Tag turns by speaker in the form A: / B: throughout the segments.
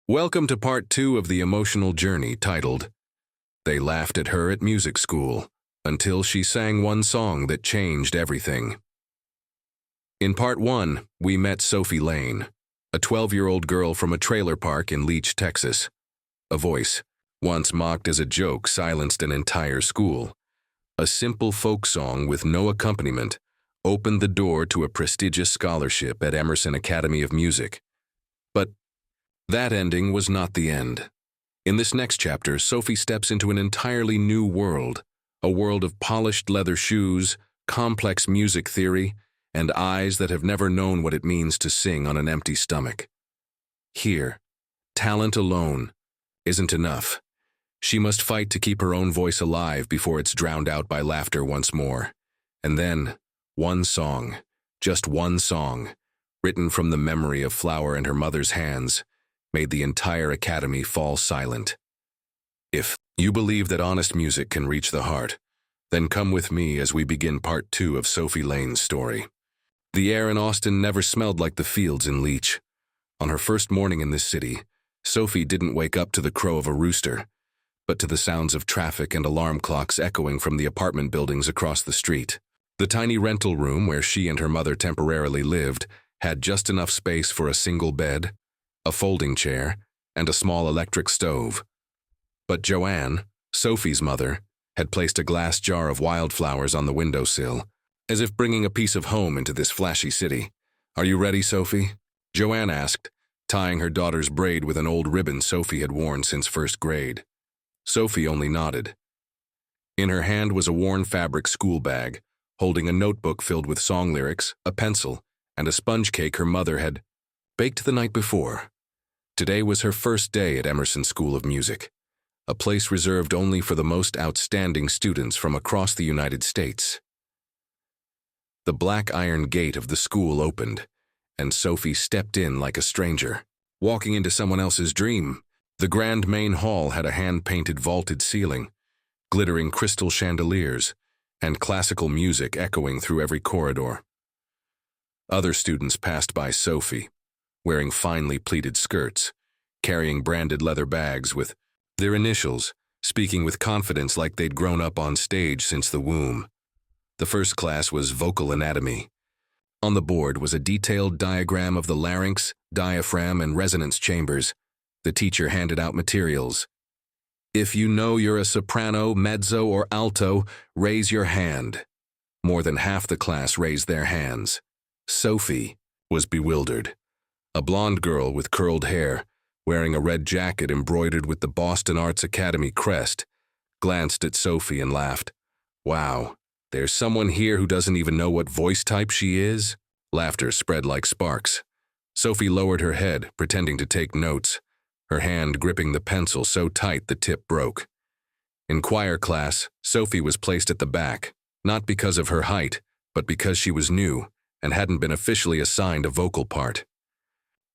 A: Welcome to part 2 of the emotional journey titled, They Laughed at Her at Music School Until She Sang One Song That Changed Everything. In part 1, we met Sophie Lane, a 12-year-old girl from a trailer park in Leach, Texas. A voice, once mocked as a joke, silenced an entire school. A simple folk song with no accompaniment opened the door to a prestigious scholarship at Emerson Academy of Music. But that ending was not the end. In this next chapter, Sophie steps into an entirely new world, a world of polished leather shoes, complex music theory, and eyes that have never known what it means to sing on an empty stomach. Here, talent alone isn't enough. She must fight to keep her own voice alive before it's drowned out by laughter once more. And then, one song, just one song, written from the memory of flour in her mother's hands, made the entire academy fall silent. If you believe that honest music can reach the heart, then come with me as we begin part 2 of Sophie Lane's story. The air in Austin never smelled like the fields in Leach. On her first morning in this city, Sophie didn't wake up to the crow of a rooster, but to the sounds of traffic and alarm clocks echoing from the apartment buildings across the street. The tiny rental room where she and her mother temporarily lived had just enough space for a single bed, a folding chair, and a small electric stove. But Joanne, Sophie's mother, had placed a glass jar of wildflowers on the windowsill, as if bringing a piece of home into this flashy city. "Are you ready, Sophie?" Joanne asked, tying her daughter's braid with an old ribbon Sophie had worn since first grade. Sophie only nodded. In her hand was a worn fabric school bag, holding a notebook filled with song lyrics, a pencil, and a sponge cake her mother had baked the night before. Today was her first day at Emerson School of Music, a place reserved only for the most outstanding students from across the United States. The black iron gate of the school opened, and Sophie stepped in like a stranger, walking into someone else's dream. The grand main hall had a hand-painted vaulted ceiling, glittering crystal chandeliers, and classical music echoing through every corridor. Other students passed by Sophie, wearing finely pleated skirts, carrying branded leather bags with their initials, speaking with confidence like they'd grown up on stage since the womb. The first class was vocal anatomy. On the board was a detailed diagram of the larynx, diaphragm, and resonance chambers. The teacher handed out materials. "If you know you're a soprano, mezzo, or alto, raise your hand." More than half the class raised their hands. Sophie was bewildered. A blonde girl with curled hair, wearing a red jacket embroidered with the Boston Arts Academy crest, glanced at Sophie and laughed. "Wow, there's someone here who doesn't even know what voice type she is?" Laughter spread like sparks. Sophie lowered her head, pretending to take notes, her hand gripping the pencil so tight the tip broke. In choir class, Sophie was placed at the back, not because of her height, but because she was new and hadn't been officially assigned a vocal part.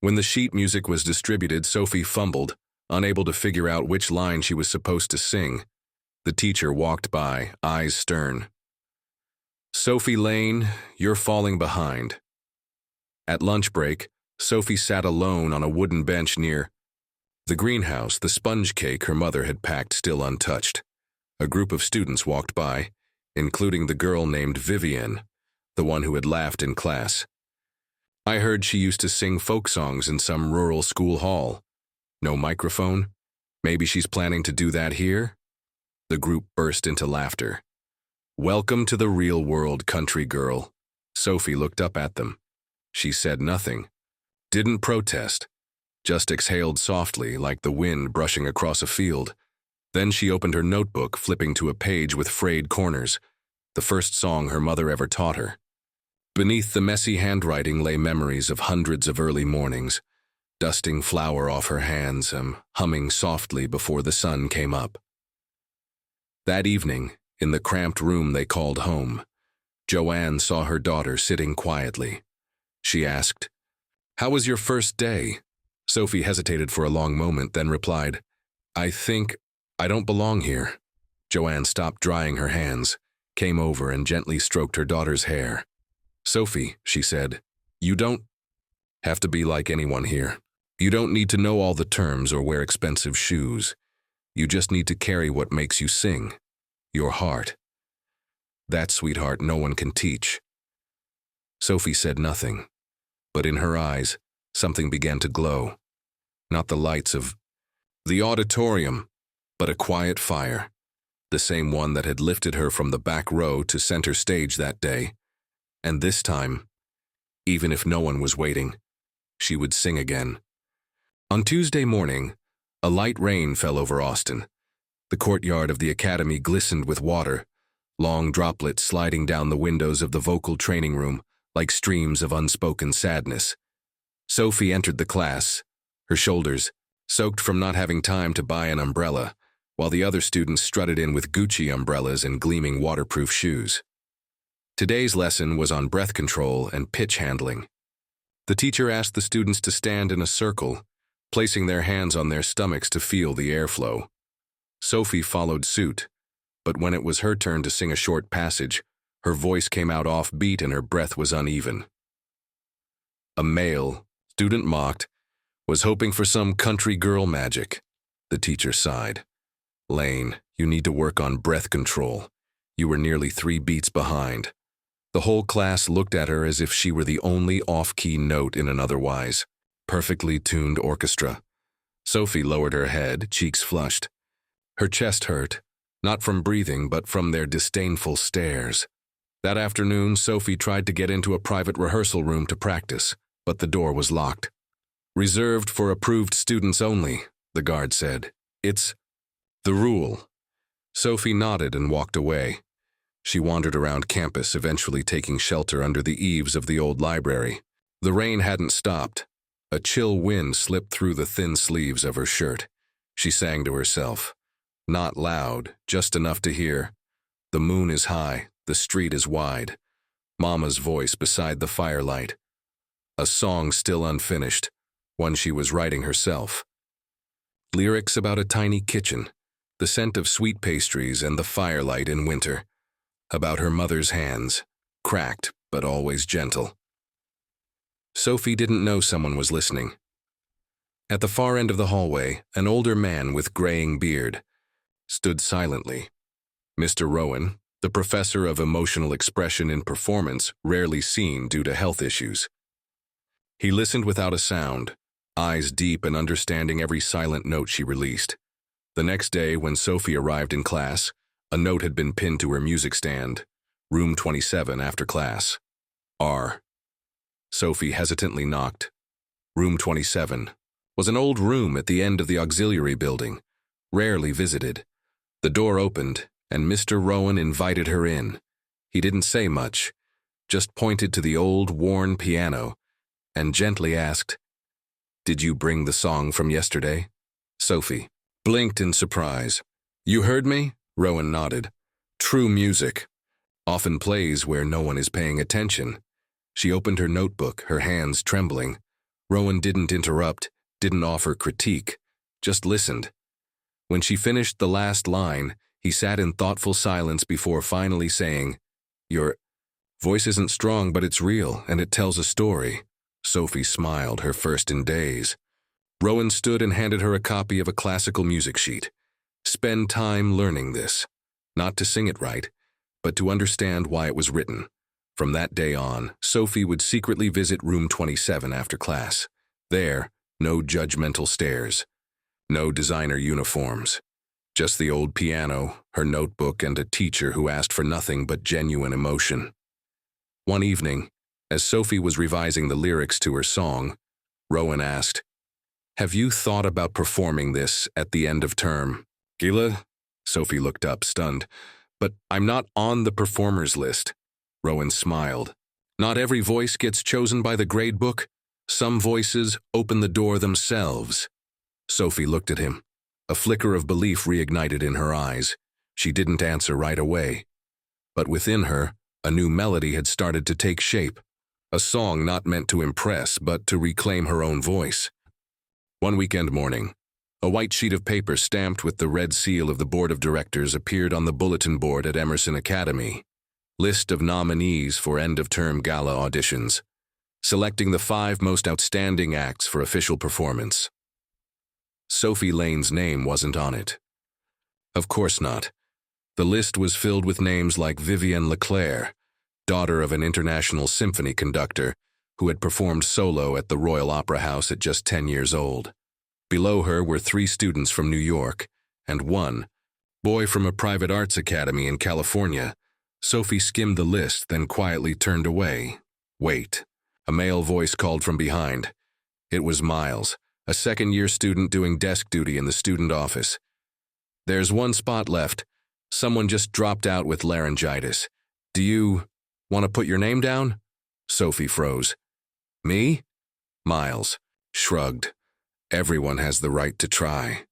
A: When the sheet music was distributed, Sophie fumbled, unable to figure out which line she was supposed to sing. The teacher walked by, eyes stern. "Sophie Lane, you're falling behind." At lunch break, Sophie sat alone on a wooden bench near the greenhouse, the sponge cake her mother had packed still untouched. A group of students walked by, including the girl named Vivian, the one who had laughed in class. "I heard she used to sing folk songs in some rural school hall. No microphone? Maybe she's planning to do that here?" The group burst into laughter. "Welcome to the real world, country girl." Sophie looked up at them. She said nothing, didn't protest, just exhaled softly like the wind brushing across a field. Then she opened her notebook, flipping to a page with frayed corners, the first song her mother ever taught her. Beneath the messy handwriting lay memories of hundreds of early mornings, dusting flour off her hands and humming softly before the sun came up. That evening, in the cramped room they called home, Joanne saw her daughter sitting quietly. She asked, "How was your first day?" Sophie hesitated for a long moment, then replied, "I think I don't belong here." Joanne stopped drying her hands, came over and gently stroked her daughter's hair. "Sophie," she said, "you don't have to be like anyone here. You don't need to know all the terms or wear expensive shoes. You just need to carry what makes you sing. Your heart. That, sweetheart, no one can teach. Sophie said nothing, but in her eyes, something began to glow. Not the lights of the auditorium, but a quiet fire, the same one that had lifted her from the back row to center stage that day. And this time, even if no one was waiting, she would sing again. On Tuesday morning, a light rain fell over Austin. The courtyard of the academy glistened with water, long droplets sliding down the windows of the vocal training room like streams of unspoken sadness. Sophie entered the class, her shoulders soaked from not having time to buy an umbrella, while the other students strutted in with Gucci umbrellas and gleaming waterproof shoes. Today's lesson was on breath control and pitch handling. The teacher asked the students to stand in a circle, placing their hands on their stomachs to feel the airflow. Sophie followed suit, but when it was her turn to sing a short passage, her voice came out off-beat and her breath was uneven. A male, student mocked, was hoping for some country girl magic. The teacher sighed. Lane, you need to work on breath control. You were nearly 3 beats behind. The whole class looked at her as if she were the only off-key note in an otherwise perfectly tuned orchestra. Sophie lowered her head, cheeks flushed. Her chest hurt, not from breathing but from their disdainful stares. That afternoon, Sophie tried to get into a private rehearsal room to practice, but the door was locked. Reserved for approved students only, the guard said. It's the rule. Sophie nodded and walked away. She wandered around campus, eventually taking shelter under the eaves of the old library. The rain hadn't stopped. A chill wind slipped through the thin sleeves of her shirt. She sang to herself. Not loud, just enough to hear. The moon is high, the street is wide. Mama's voice beside the firelight. A song still unfinished, one she was writing herself. Lyrics about a tiny kitchen, the scent of sweet pastries and the firelight in winter. About her mother's hands, cracked but always gentle. Sophie didn't know someone was listening. At the far end of the hallway, an older man with graying beard stood silently. Mr. Rowan, the professor of emotional expression in performance, rarely seen due to health issues. He listened without a sound, eyes deep and understanding every silent note she released. The next day, when Sophie arrived in class, a note had been pinned to her music stand. Room 27 after class. R. Sophie hesitantly knocked. Room 27 was an old room at the end of the auxiliary building, rarely visited. The door opened, and Mr. Rowan invited her in. He didn't say much, just pointed to the old, worn piano, and gently asked, "Did you bring the song from yesterday?" Sophie blinked in surprise. "You heard me?" Rowan nodded. "True music. Often plays where no one is paying attention." She opened her notebook, her hands trembling. Rowan didn't interrupt, didn't offer critique, just listened. When she finished the last line, he sat in thoughtful silence before finally saying, "Your voice isn't strong, but it's real, and it tells a story." Sophie smiled, her first in days. Rowan stood and handed her a copy of a classical music sheet. Spend time learning this, not to sing it right, but to understand why it was written. From that day on, Sophie would secretly visit room 27 after class. There, no judgmental stares, no designer uniforms, just the old piano, her notebook, and a teacher who asked for nothing but genuine emotion. One evening, as Sophie was revising the lyrics to her song, Rowan asked, "Have you thought about performing this at the end of term?" "Gala?" Sophie looked up, stunned. "But I'm not on the performers list." Rowan smiled. "Not every voice gets chosen by the grade book. Some voices open the door themselves." Sophie looked at him. A flicker of belief reignited in her eyes. She didn't answer right away. But within her, a new melody had started to take shape. A song not meant to impress, but to reclaim her own voice. One weekend morning, a white sheet of paper stamped with the red seal of the board of directors appeared on the bulletin board at Emerson Academy. List of nominees for end-of-term gala auditions. selecting the 5 most outstanding acts for official performance. Sophie Lane's name wasn't on it. Of course not. The list was filled with names like Vivienne Leclerc, daughter of an international symphony conductor who had performed solo at the Royal Opera House at just 10 years old. Below her were 3 students from New York, and 1 boy from a private arts academy in California. Sophie skimmed the list, then quietly turned away. Wait. A male voice called from behind. It was Miles, a second-year student doing desk duty in the student office. There's 1 spot left. Someone just dropped out with laryngitis. Do you want to put your name down? Sophie froze. Me? Miles shrugged. Everyone has the right to try.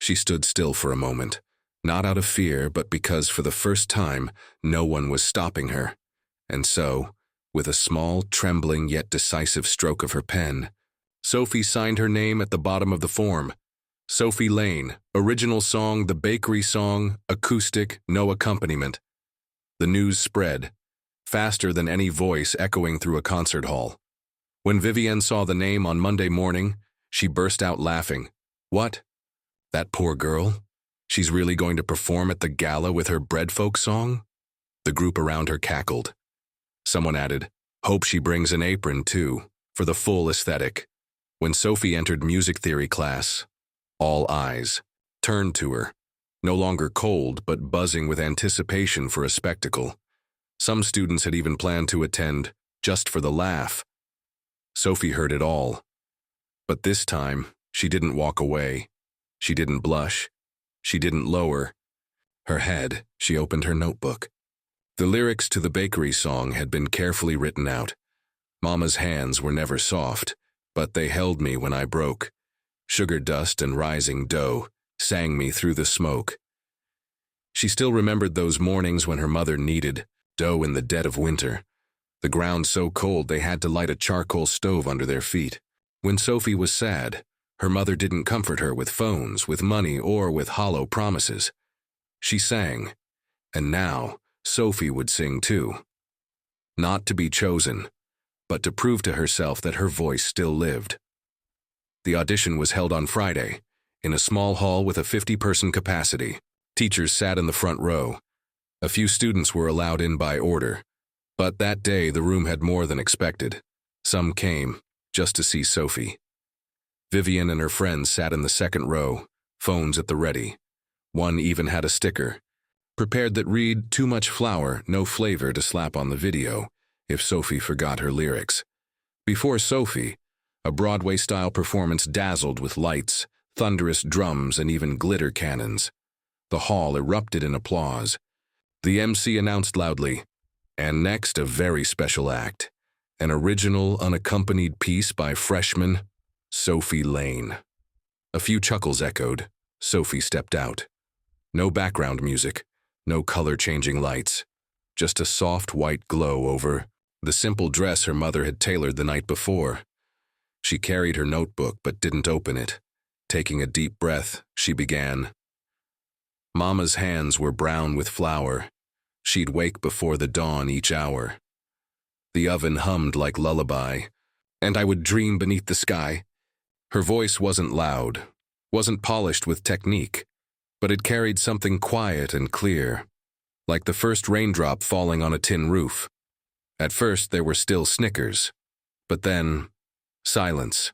A: She stood still for a moment, not out of fear, but because for the first time, no one was stopping her. And so, with a small, trembling yet decisive stroke of her pen, Sophie signed her name at the bottom of the form. Sophie Lane, original song, the bakery song, acoustic, no accompaniment. The news spread, faster than any voice echoing through a concert hall. When Vivienne saw the name on Monday morning, she burst out laughing. What? That poor girl? She's really going to perform at the Gala with her breadfolk song? The group around her cackled. Someone added, hope she brings an apron, too, for the full aesthetic. When Sophie entered music theory class, all eyes turned to her, no longer cold but buzzing with anticipation for a spectacle. Some students had even planned to attend just for the laugh. Sophie heard it all. But this time, she didn't walk away. She didn't blush. She didn't lower her head. She opened her notebook. The lyrics to the bakery song had been carefully written out. Mama's hands were never soft, but they held me when I broke. Sugar dust and rising dough sang me through the smoke. She still remembered those mornings when her mother kneaded dough in the dead of winter, the ground so cold they had to light a charcoal stove under their feet. When Sophie was sad, her mother didn't comfort her with phones, with money, or with hollow promises. She sang, and now Sophie would sing too. Not to be chosen, but to prove to herself that her voice still lived. The audition was held on Friday, in a small hall with a 50-person capacity. Teachers sat in the front row. A few students were allowed in by order, but that day the room had more than expected. Some came just to see Sophie. Vivienne and her friends sat in the second row, phones at the ready. One even had a sticker, prepared that read, "Too much flour, no flavor," to slap on the video if Sophie forgot her lyrics. Before Sophie, a Broadway-style performance dazzled with lights, thunderous drums, and even glitter cannons. The hall erupted in applause. The MC announced loudly, "And next, a very special act, an original, unaccompanied piece by freshman Sophie Lane." A few chuckles echoed. Sophie stepped out. No background music, no color-changing lights, just a soft white glow over the simple dress her mother had tailored the night before. She carried her notebook but didn't open it. Taking a deep breath, she began. Mama's hands were brown with flour. She'd wake before the dawn each hour. The oven hummed like lullaby, and I would dream beneath the sky. Her voice wasn't loud, wasn't polished with technique, but it carried something quiet and clear, like the first raindrop falling on a tin roof. At first there were still snickers, but then silence.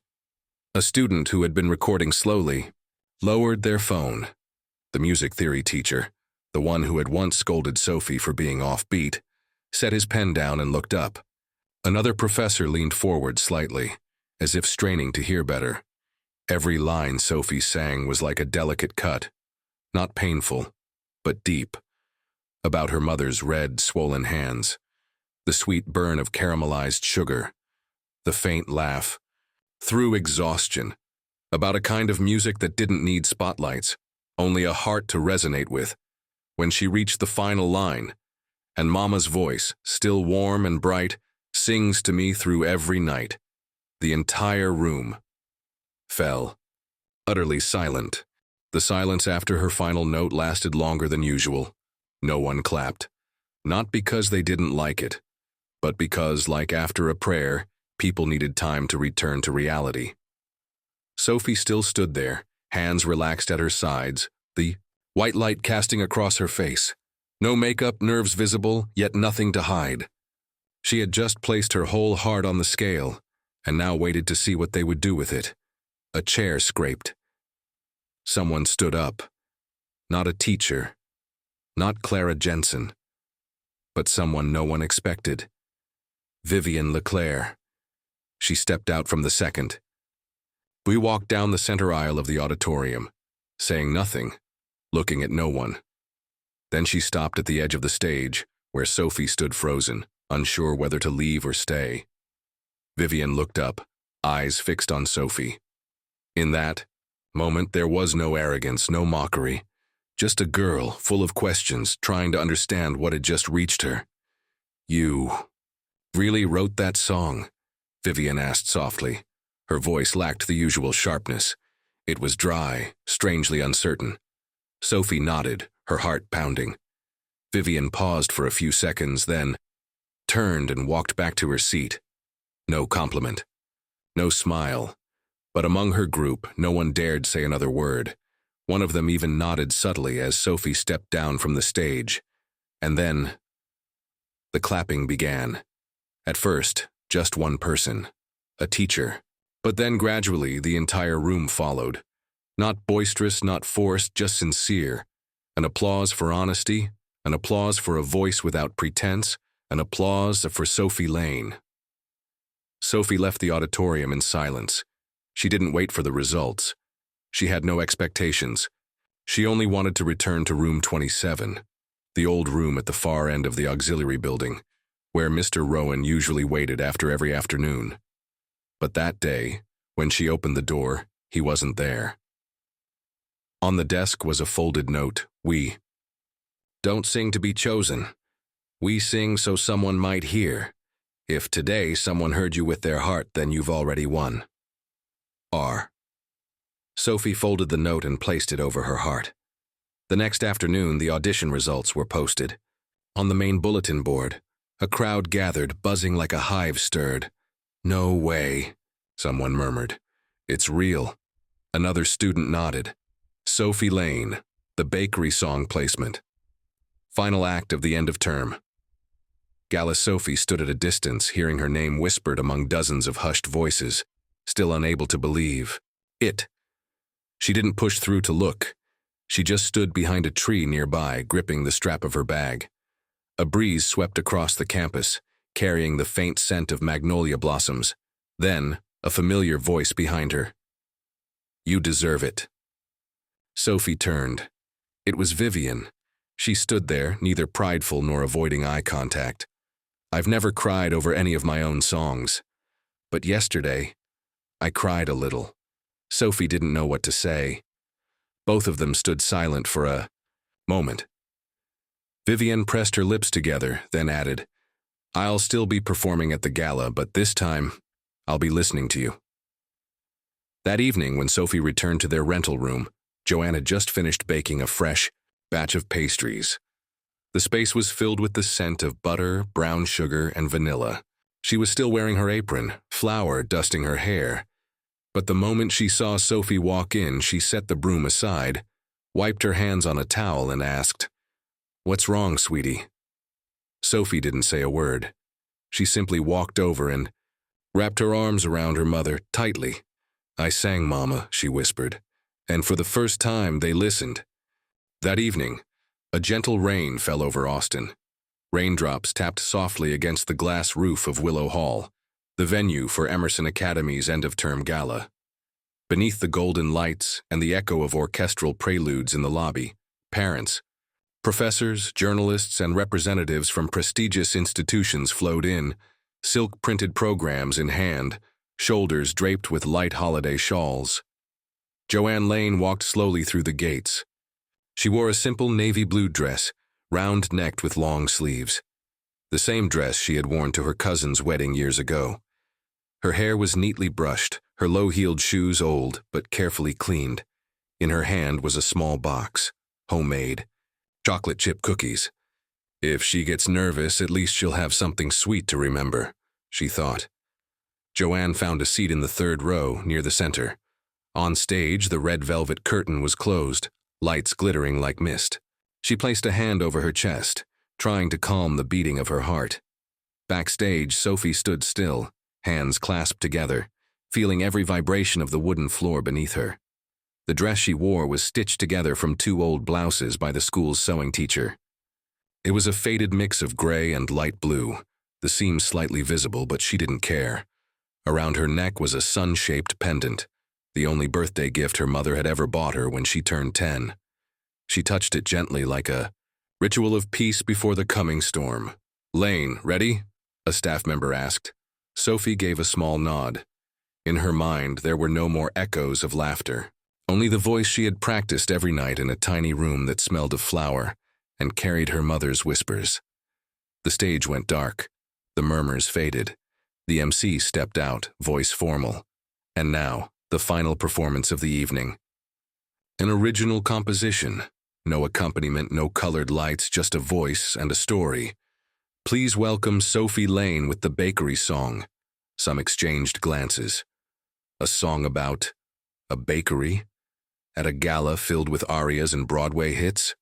A: A student who had been recording slowly lowered their phone. The music theory teacher, the one who had once scolded Sophie for being offbeat, set his pen down and looked up. Another professor leaned forward slightly, as if straining to hear better. Every line Sophie sang was like a delicate cut, not painful, but deep, about her mother's red, swollen hands, the sweet burn of caramelized sugar, the faint laugh, through exhaustion, about a kind of music that didn't need spotlights, only a heart to resonate with. When she reached the final line, and Mama's voice, still warm and bright, sings to me through every night, the entire room fell, utterly silent. The silence after her final note lasted longer than usual. No one clapped, not because they didn't like it, but because, like after a prayer, People needed time to return to reality. Sophie still stood there, hands relaxed at her sides, the white light casting across her face. No makeup, nerves visible, yet nothing to hide. She had just placed her whole heart on the scale, and now waited to see what they would do with it. A chair scraped. Someone stood up. Not a teacher. Not Clara Jensen. But someone no one expected. Vivienne Leclerc. She stepped out from the second. We walked down the center aisle of the auditorium, saying nothing, looking at no one. Then she stopped at the edge of the stage, where Sophie stood frozen, unsure whether to leave or stay. Vivienne looked up, eyes fixed on Sophie. In that moment, there was no arrogance, no mockery. Just a girl, full of questions, trying to understand what had just reached her. "You really wrote that song?" Vivienne asked softly. Her voice lacked the usual sharpness. It was dry, strangely uncertain. Sophie nodded, her heart pounding. Vivienne paused for a few seconds, then turned and walked back to her seat. No compliment. No smile. But among her group, no one dared say another word. One of them even nodded subtly as Sophie stepped down from the stage. And then the clapping began. At first, just one person, a teacher. But then gradually the entire room followed. Not boisterous, not forced, just sincere. An applause for honesty, an applause for a voice without pretense, an applause for Sophie Lane. Sophie left the auditorium in silence. She didn't wait for the results. She had no expectations. She only wanted to return to room 27, the old room at the far end of the auxiliary building, where Mr. Rowan usually waited after every afternoon. But that day, when she opened the door, he wasn't there. On the desk was a folded note. "We don't sing to be chosen. We sing so someone might hear. If today someone heard you with their heart, then you've already won. R." Sophie folded the note and placed it over her heart. The next afternoon, the audition results were posted. On the main bulletin board, a crowd gathered, buzzing like a hive stirred. "No way," someone murmured. "It's real." Another student nodded. Sophie Lane, the bakery song placement. Final act of the end of term. Gala Sophie stood at a distance, hearing her name whispered among dozens of hushed voices, still unable to believe. It. She didn't push through to look. She just stood behind a tree nearby, gripping the strap of her bag. A breeze swept across the campus, carrying the faint scent of magnolia blossoms. Then, a familiar voice behind her. "You deserve it." Sophie turned. It was Vivienne. She stood there, neither prideful nor avoiding eye contact. "I've never cried over any of my own songs. But yesterday, I cried a little." Sophie didn't know what to say. Both of them stood silent for a moment. Vivienne pressed her lips together, then added, "I'll still be performing at the gala, but this time, I'll be listening to you." That evening, when Sophie returned to their rental room, Joanne had just finished baking a fresh batch of pastries. The space was filled with the scent of butter, brown sugar, and vanilla. She was still wearing her apron, flour dusting her hair. But the moment she saw Sophie walk in, she set the broom aside, wiped her hands on a towel, and asked, "What's wrong, sweetie?" Sophie didn't say a word. She simply walked over and wrapped her arms around her mother tightly. "I sang, Mama," she whispered, and for the first time they listened. That evening, a gentle rain fell over Austin. Raindrops tapped softly against the glass roof of Willow Hall, the venue for Emerson Academy's end-of-term gala. Beneath the golden lights and the echo of orchestral preludes in the lobby, parents, professors, journalists, and representatives from prestigious institutions flowed in, silk-printed programs in hand, shoulders draped with light holiday shawls. Joanne Lane walked slowly through the gates. She wore a simple navy blue dress, round-necked with long sleeves. The same dress she had worn to her cousin's wedding years ago. Her hair was neatly brushed, her low-heeled shoes old but carefully cleaned. In her hand was a small box, homemade, chocolate chip cookies. If she gets nervous, at least she'll have something sweet to remember, she thought. Joanne found a seat in the third row, near the center. On stage, the red velvet curtain was closed, lights glittering like mist. She placed a hand over her chest, trying to calm the beating of her heart. Backstage, Sophie stood still, hands clasped together, feeling every vibration of the wooden floor beneath her. The dress she wore was stitched together from 2 old blouses by the school's sewing teacher. It was a faded mix of gray and light blue, the seams slightly visible, but she didn't care. Around her neck was a sun-shaped pendant, the only birthday gift her mother had ever bought her when she turned 10. She touched it gently like a ritual of peace before the coming storm. "Lane, ready?" a staff member asked. Sophie gave a small nod. In her mind, there were no more echoes of laughter, only the voice she had practiced every night in a tiny room that smelled of flour and carried her mother's whispers. The stage went dark. The murmurs faded. The MC stepped out, voice formal. And now, the final performance of the evening. An original composition. No accompaniment, no colored lights, just a voice and a story. Please welcome Sophie Lane with the bakery song. Some exchanged glances. A song about a bakery? At a gala filled with arias and Broadway hits?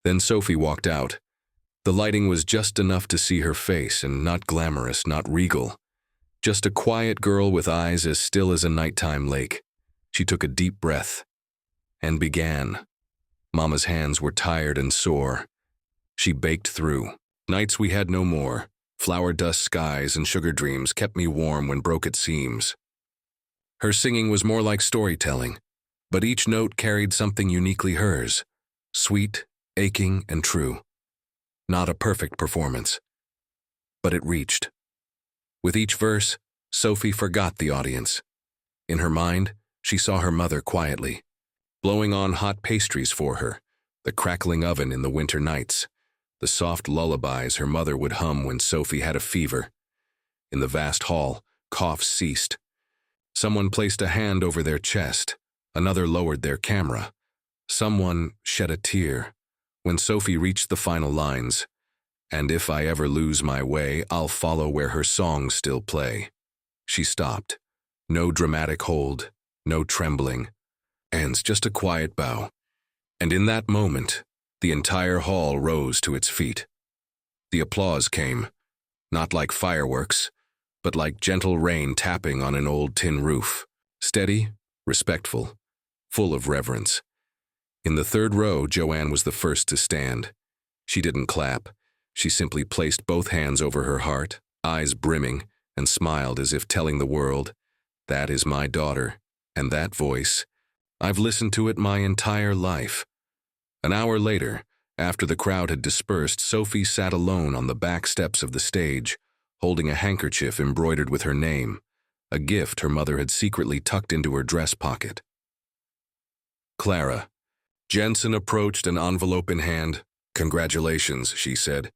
A: Then Sophie walked out. The lighting was just enough to see her face, and not glamorous, not regal. Just a quiet girl with eyes as still as a nighttime lake. She took a deep breath and began. Mama's hands were tired and sore. She baked through. Nights we had no more. Flower dust skies and sugar dreams kept me warm when broke at seams. Her singing was more like storytelling, but each note carried something uniquely hers. Sweet, aching, and true. Not a perfect performance, but it reached. With each verse, Sophie forgot the audience. In her mind, she saw her mother quietly, blowing on hot pastries for her, the crackling oven in the winter nights, the soft lullabies her mother would hum when Sophie had a fever. In the vast hall, coughs ceased. Someone placed a hand over their chest, another lowered their camera. Someone shed a tear when Sophie reached the final lines, "And if I ever lose my way, I'll follow where her songs still play." She stopped. No dramatic hold, no trembling. Hands, just a quiet bow. And in that moment, the entire hall rose to its feet. The applause came, not like fireworks, but like gentle rain tapping on an old tin roof. Steady, respectful, full of reverence. In the third row, Joanne was the first to stand. She didn't clap. She simply placed both hands over her heart, eyes brimming, and smiled as if telling the world, "That is my daughter, and that voice, I've listened to it my entire life." An hour later, after the crowd had dispersed, Sophie sat alone on the back steps of the stage, holding a handkerchief embroidered with her name, a gift her mother had secretly tucked into her dress pocket. "Clara." Jensen approached, an envelope in hand. "Congratulations," she said.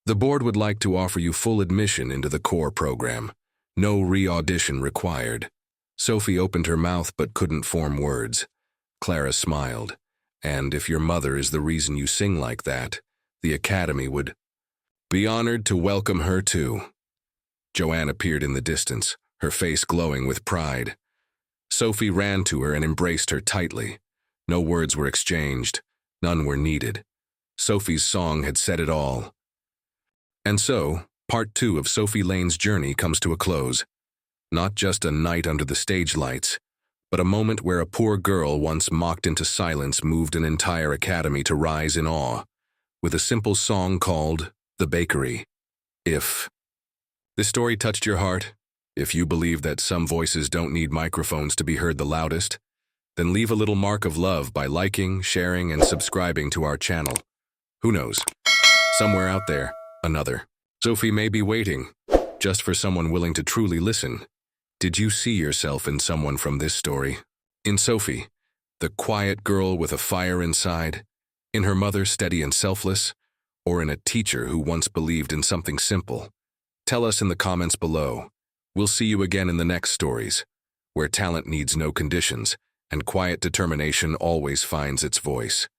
A: "The board would like to offer you full admission into the core program. No re-audition required." Sophie opened her mouth but couldn't form words. Clara smiled. "And if your mother is the reason you sing like that, the Academy would be honored to welcome her too." Joanne appeared in the distance, her face glowing with pride. Sophie ran to her and embraced her tightly. No words were exchanged. None were needed. Sophie's song had said it all. And so, part 2 of Sophie Lane's journey comes to a close. Not just a night under the stage lights, but a moment where a poor girl once mocked into silence moved an entire academy to rise in awe, with a simple song called The Bakery. If this story touched your heart, if you believe that some voices don't need microphones to be heard the loudest, then leave a little mark of love by liking, sharing, and subscribing to our channel. Who knows? Somewhere out there, another Sophie may be waiting, just for someone willing to truly listen. Did you see yourself in someone from this story? In Sophie, the quiet girl with a fire inside? In her mother, steady and selfless? Or in a teacher who once believed in something simple? Tell us in the comments below. We'll see you again in the next stories, where talent needs no conditions, and quiet determination always finds its voice.